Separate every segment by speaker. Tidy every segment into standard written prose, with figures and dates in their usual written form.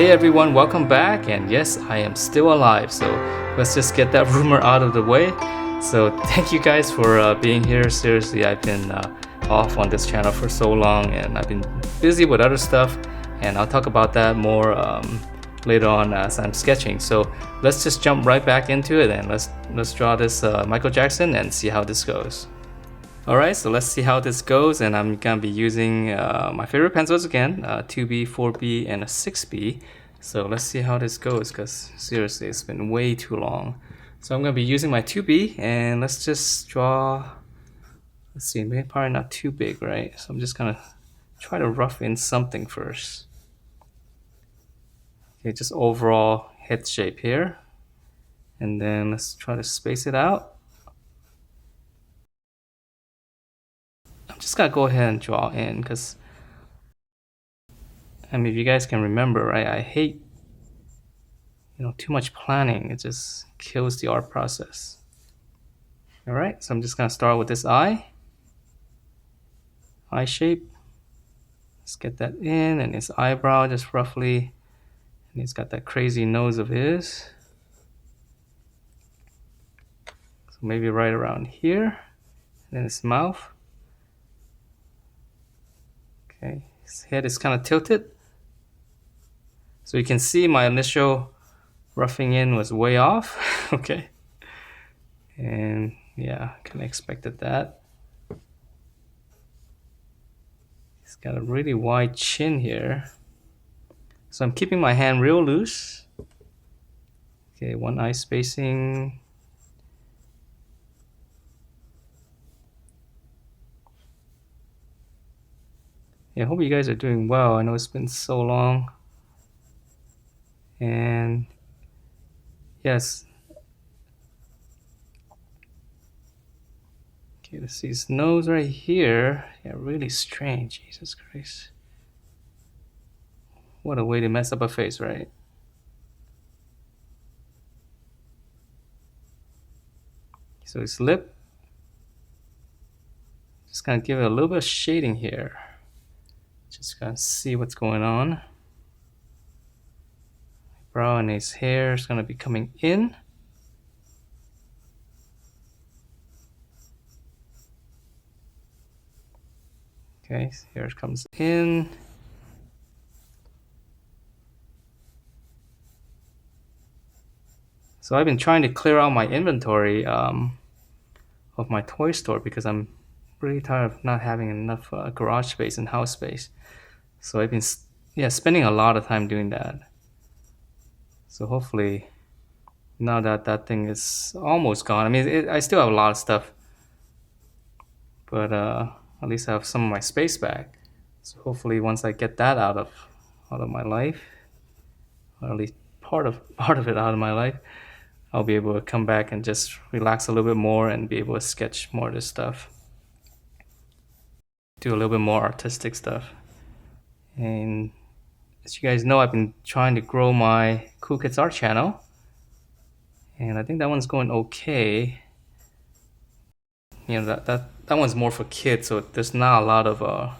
Speaker 1: Hey everyone, welcome back, and yes, I am still alive, so let's just get that rumor out of the way. So thank you guys for being here. Seriously, I've been off on this channel for so long, and I've been busy with other stuff, and I'll talk about that more later on as I'm sketching. So let's just jump right back into it, and let's draw this Michael Jackson and see how this goes. Alright, so let's see how this goes, and I'm gonna be using my favorite pencils again, 2B, 4B, and a 6B. So let's see how this goes, because seriously, it's been way too long. So I'm gonna be using my 2B, and let's just draw, let's see, maybe probably not too big, right? So I'm just gonna try to rough in something first. Okay, just overall head shape here. And then let's try to space it out. I'm just gonna go ahead and draw in, because I mean, if you guys can remember, right, I hate too much planning. It just kills the art process. All right, so I'm just gonna start with this eye shape. Let's get that in, and his eyebrow just roughly, and he's got that crazy nose of his. So maybe right around here, and then his mouth. Okay, his head is kind of tilted. So you can see my initial roughing in was way off. Okay, and yeah, kind of expected that. He's got a really wide chin here. So I'm keeping my hand real loose. Okay, one eye spacing. Yeah, I hope you guys are doing well. I know it's been so long. And yes. Okay, let's see his nose right here. Yeah, really strange. Jesus Christ. What a way to mess up a face, right? So his lip. Just gonna give it a little bit of shading here. Just gonna see what's going on. Brow and his hair is gonna be coming in. Okay, so here it comes in. So I've been trying to clear out my inventory of my toy store because I'm really tired of not having enough garage space and house space. So I've been spending a lot of time doing that. So hopefully now that that thing is almost gone, I mean I still have a lot of stuff, but at least I have some of my space back. So hopefully once I get that out of my life, or at least part of it out of my life, I'll be able to come back and just relax a little bit more and be able to sketch more of this stuff. Do a little bit more artistic stuff. And as you guys know, I've been trying to grow my Cool Kids Art channel. And I think that one's going okay. You know, that one's more for kids, so there's not a lot of, I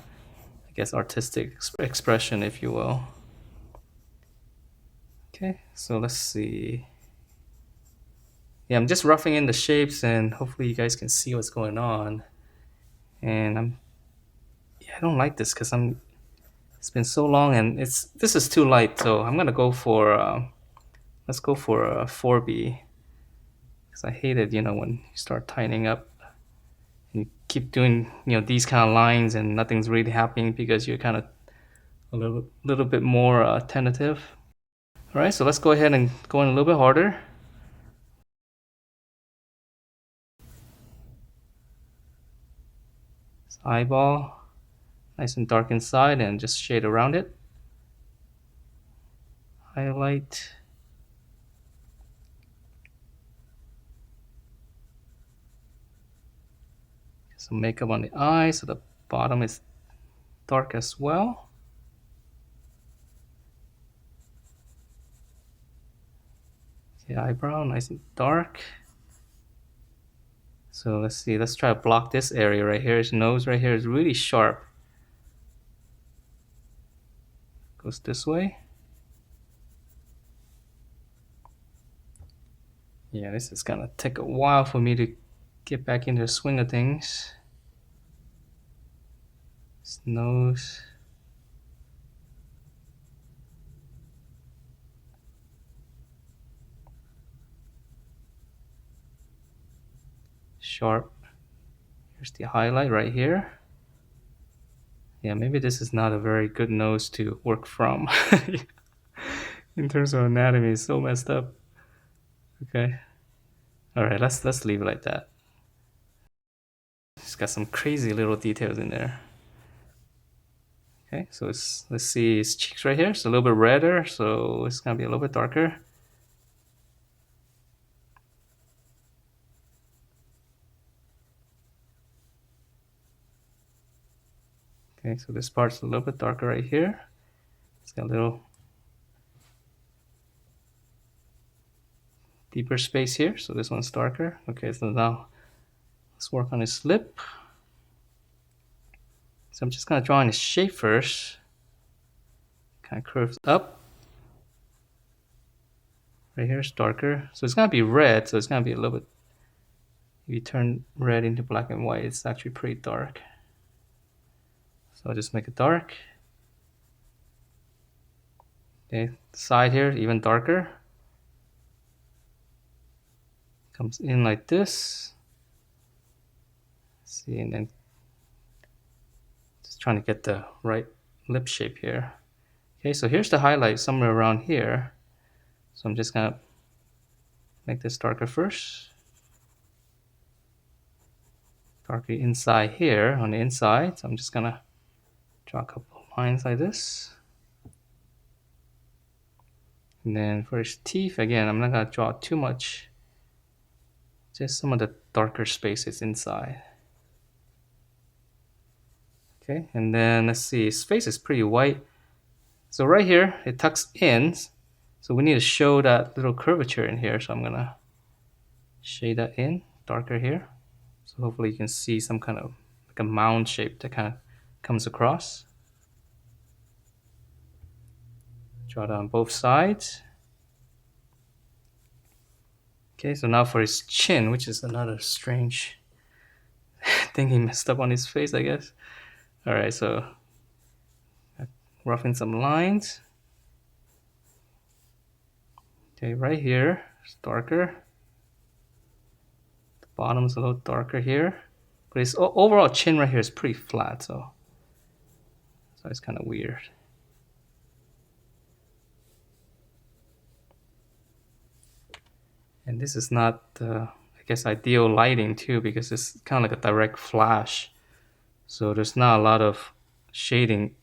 Speaker 1: guess, artistic expression, if you will. Okay, so let's see. Yeah, I'm just roughing in the shapes, and hopefully you guys can see what's going on. And I don't like this because it's been so long, and this is too light, so I'm gonna go for let's go for a 4B, because I hate it, when you start tightening up and you keep doing these kind of lines and nothing's really happening because you're kind of a little bit more tentative. All right, so let's go ahead and go in a little bit harder. This eyeball, nice and dark inside, and just shade around it. Highlight. Some makeup on the eye, so the bottom is dark as well. The eyebrow, nice and dark. So let's see, let's try to block this area right here. His nose right here is really sharp. Goes this way. Yeah, this is gonna take a while for me to get back into the swing of things. His nose. Sharp. Here's the highlight right here. Yeah, maybe this is not a very good nose to work from. In terms of anatomy, it's so messed up. Okay. All right, let's leave it like that. It's got some crazy little details in there. Okay, so let's see his cheeks right here. It's a little bit redder, so it's gonna be a little bit darker. Okay, so this part's a little bit darker right here. It's got a little deeper space here, so this one's darker. Okay, so now let's work on his lip. So I'm just gonna draw in his shape first. Kind of curves up. Right here is darker, so it's gonna be red. So it's gonna be a little bit. If you turn red into black and white, it's actually pretty dark. So I'll just make it dark. Okay, side here even darker. Comes in like this. Let's see, and then just trying to get the right lip shape here. Okay, so here's the highlight somewhere around here. So I'm just gonna make this darker first. Darker inside here on the inside. So I'm just gonna draw a couple lines like this. And then for his teeth, again, I'm not gonna draw too much. Just some of the darker spaces inside. Okay, and then let's see, his face is pretty white. So right here, it tucks in. So we need to show that little curvature in here. So I'm gonna shade that in, darker here. So hopefully you can see some kind of like a mound shape that kind of comes across. Draw it on both sides. Okay, so now for his chin, which is another strange thing he messed up on his face, I guess. All right, so rough in some lines. Okay, right here, it's darker. The bottom's a little darker here. But his overall chin right here is pretty flat, so it's kind of weird. And this is not, I guess, ideal lighting too, because it's kind of like a direct flash. So there's not a lot of shading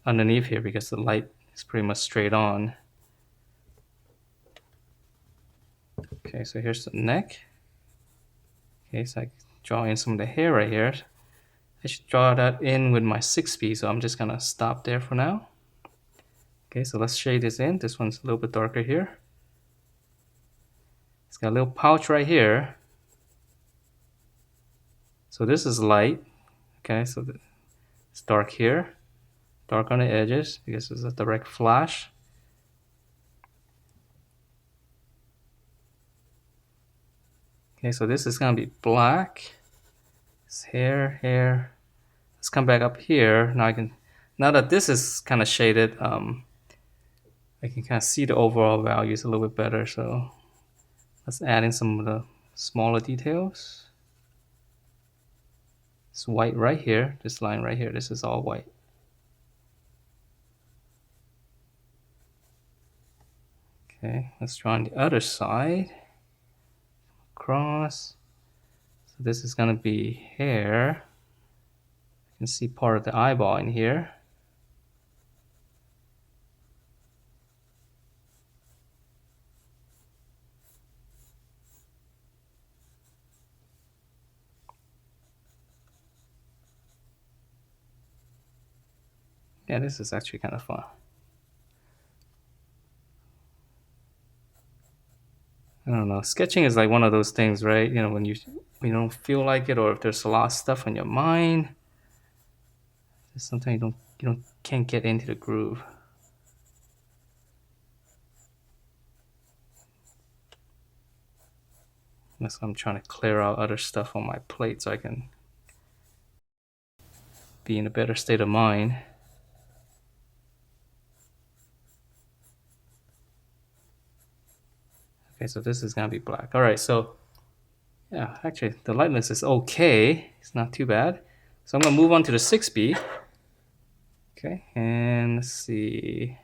Speaker 1: underneath here because the light is pretty much straight on. Okay, so here's the neck. Okay, so I draw in some of the hair right here. I should draw that in with my 6B, so I'm just gonna stop there for now. Okay, so let's shade this in. This one's a little bit darker here. It's got a little pouch right here. So this is light. Okay, so it's dark here. Dark on the edges because it's a direct flash. Okay, so this is gonna be black. It's hair. Let's come back up here. Now that this is kind of shaded, I can kind of see the overall values a little bit better. So let's add in some of the smaller details. It's white right here. This line right here, this is all white. Okay, let's draw on the other side. Across. So this is gonna be hair. You can see part of the eyeball in here. Yeah, this is actually kind of fun. I don't know. Sketching is like one of those things, right? You know, when you don't feel like it, or if there's a lot of stuff on your mind, sometimes you can't get into the groove. Unless I'm trying to clear out other stuff on my plate so I can be in a better state of mind. Okay, so this is gonna be black. All right, so yeah, actually the lightness is okay. It's not too bad. So I'm gonna move on to the 6B. Okay, and let's see.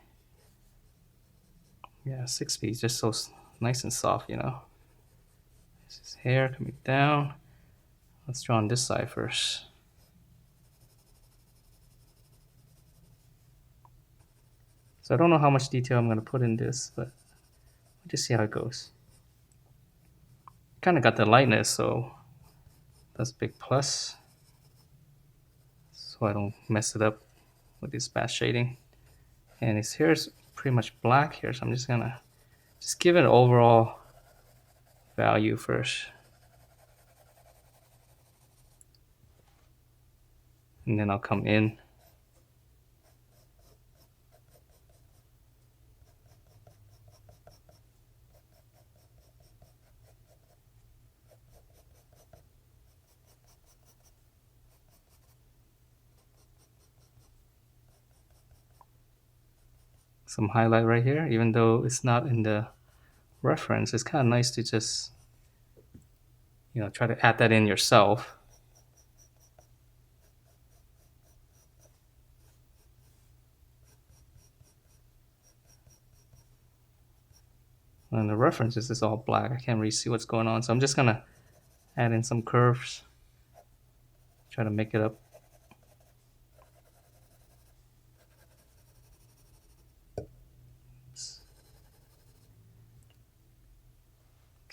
Speaker 1: Yeah, 6B is just so nice and soft, you know. This is hair coming down. Let's draw on this side first. So I don't know how much detail I'm gonna put in this, but we'll just see how it goes. Kind of got the lightness, so that's a big plus. So I don't mess it up with this matte shading. And his hair is pretty much black here, so I'm just gonna give it an overall value first. And then I'll come in. Some highlight right here, even though it's not in the reference. It's kind of nice to just, you know, try to add that in yourself. And the references is all black. I can't really see what's going on. So I'm just gonna add in some curves. Try to make it up.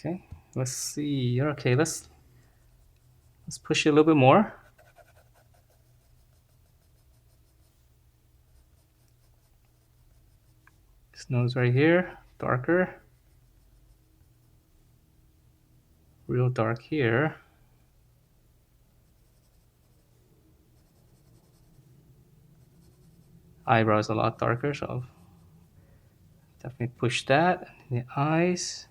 Speaker 1: Okay, let's see. Okay, let's push it a little bit more. This nose right here, darker. Real dark here. Eyebrows a lot darker, so I'll definitely push that. The eyes.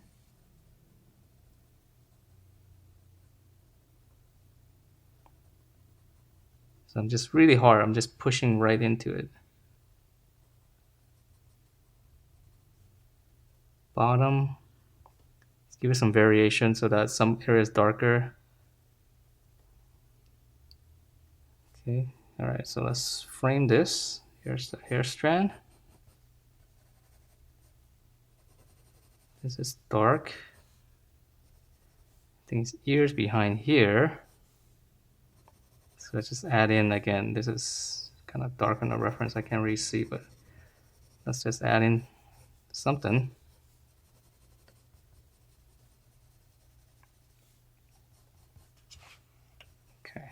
Speaker 1: So I'm just really hard. I'm just pushing right into it. Bottom. Let's give it some variation so that some areas darker. Okay. All right. So let's frame this. Here's the hair strand. This is dark. I think his ears behind here. So let's just add in again. This is kind of dark on the reference. I can't really see, but let's just add in something. Okay.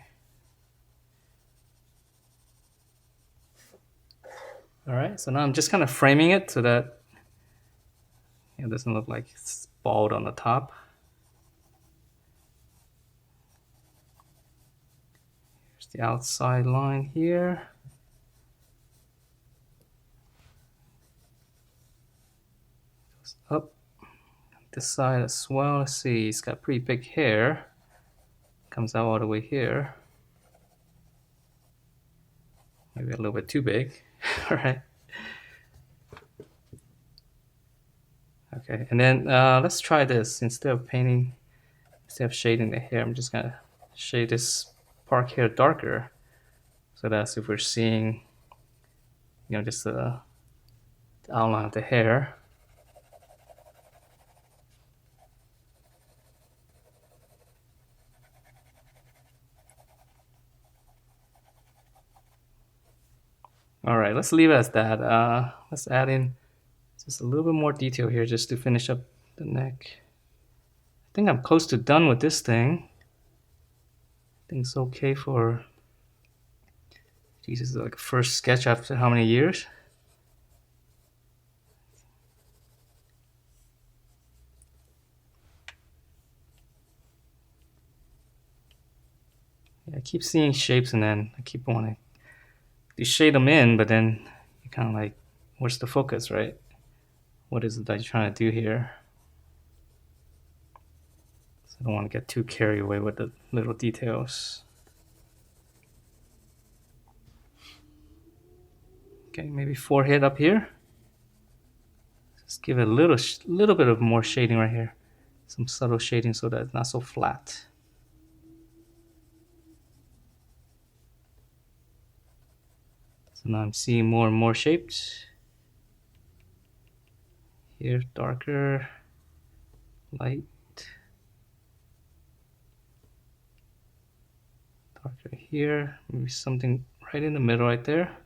Speaker 1: All right. So now I'm just kind of framing it so that it doesn't look like it's bald on the top. Here's the outside line here. Goes up this side as well. Let's see, he's got pretty big hair. Comes out all the way here. Maybe a little bit too big. All right. Okay, and then let's try this. Instead of shading the hair, I'm just gonna shade this part here darker. So that's if we're seeing, you know, just the outline of the hair. All right, let's leave it as that. Let's add in just a little bit more detail here just to finish up the neck. I think I'm close to done with this thing. I think it's okay for, Jesus, like first sketch after how many years? Yeah, I keep seeing shapes and then I keep wanting to shade them in, but then you kind of like, where's the focus, right? What is it that you're trying to do here? I don't want to get too carried away with the little details. Okay, maybe forehead up here. Just give it a little bit of more shading right here. Some subtle shading so that it's not so flat. So now I'm seeing more and more shapes. Here, darker, light, darker here, maybe something right in the middle right there.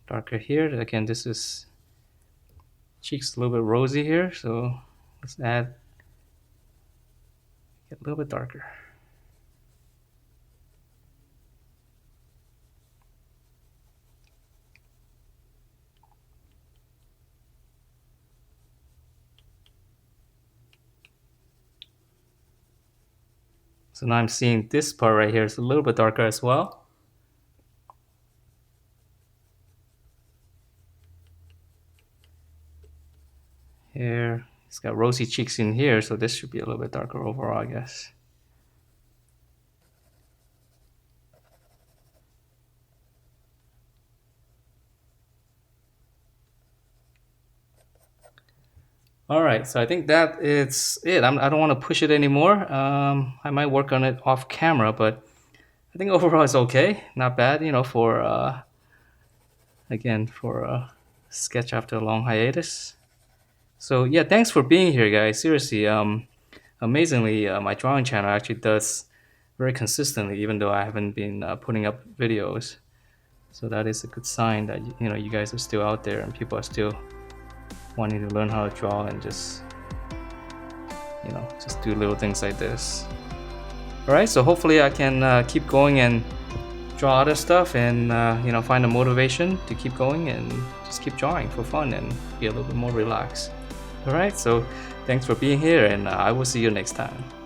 Speaker 1: Darker here. Again, this is cheeks a little bit rosy here, so let's get a little bit darker. So now I'm seeing this part right here is a little bit darker as well. Here, it's got rosy cheeks in here, so this should be a little bit darker overall, I guess. All right, so I think that is it. I don't want to push it anymore. I might work on it off camera, but I think overall it's okay. Not bad, you know, for again, for a sketch after a long hiatus. So yeah, thanks for being here, guys. Seriously, amazingly, my drawing channel actually does very consistently, even though I haven't been putting up videos. So that is a good sign that you know you guys are still out there and people are still wanting to learn how to draw and just just do little things like this. All right, so hopefully I can keep going and draw other stuff and find a motivation to keep going and just keep drawing for fun and be a little bit more relaxed. All right, so thanks for being here, and I will see you next time.